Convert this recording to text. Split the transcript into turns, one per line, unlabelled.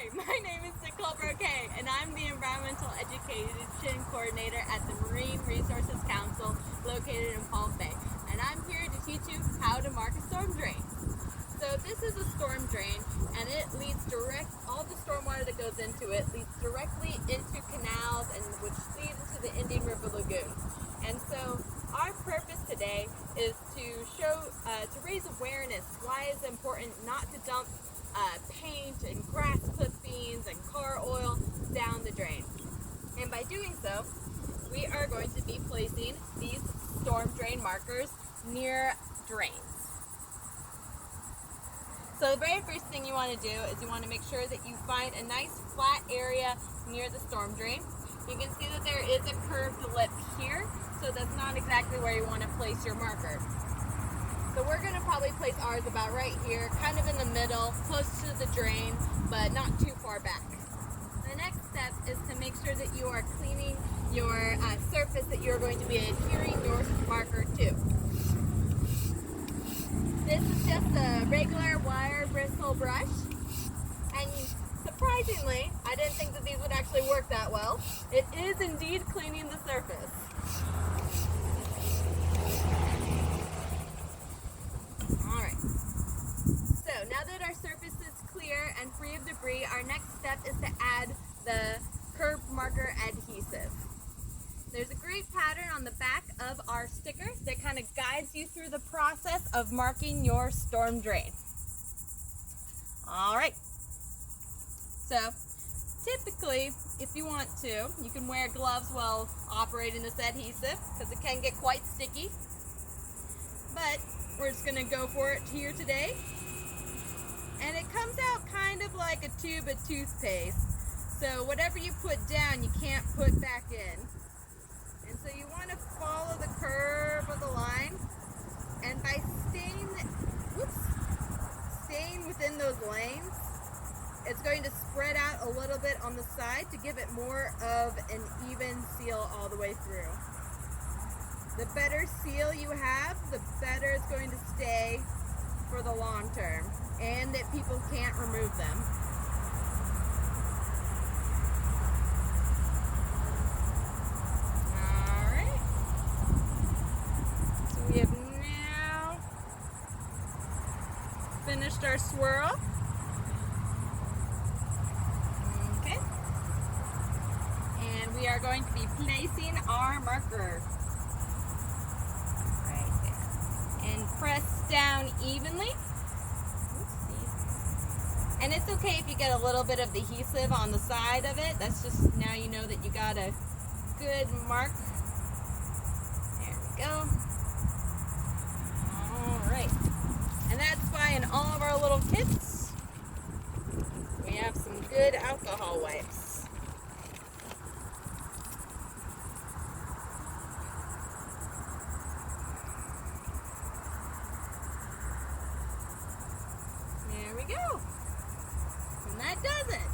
Hi, my name is Nicole Broquet, and I'm the Environmental Education Coordinator at the Marine Resources Council located in Palm Bay. And I'm here to teach you how to mark a storm drain. So this is a storm drain, and it leads all the storm water that goes into it leads directly into canals, and which lead into the Indian River Lagoon. And so our purpose today is to to raise awareness why it's important not to dump paint and grass clippings and car oil down the drain. And by doing so, we are going to be placing these storm drain markers near drains. So the very first thing you want to do is you want to make sure that you find a nice flat area near the storm drain. You can see that there is a curved lip here, so that's not exactly where you want to place your marker. So we're going to probably place ours about right here, kind of in the middle, close to the drain, but not too far back. The next step is to make sure that you are cleaning your surface that you're going to be adhering your marker to. This is just a regular wire bristle brush, and surprisingly, I didn't think that these would actually work that well. It is indeed cleaning the surface. Alright, so now that our surface is clear and free of debris, our next step is to add the curb marker adhesive. There's a great pattern on the back of our sticker that kind of guides you through the process of marking your storm drain. Alright, so typically if you want to, you can wear gloves while operating this adhesive because it can get quite sticky, but we're just going to go for it here today. And it comes out kind of like a tube of toothpaste, so whatever you put down you can't put back in. And so you want to follow the curve of the line, and by staying within those lanes, it's going to spread out a little bit on the side to give it more of an even seal all the way through. The better seal you have, the better it's going to stay for the long term, and that people can't remove them. We have now finished our swirl. Okay. And we are going to be placing our marker right there. And press down evenly. Oopsie. And it's okay if you get a little bit of adhesive on the side of it. That's just, now you know that you got a good mark. There we go. Alright, and that's why in all of our little kits, we have some good alcohol wipes. There we go. And that does it.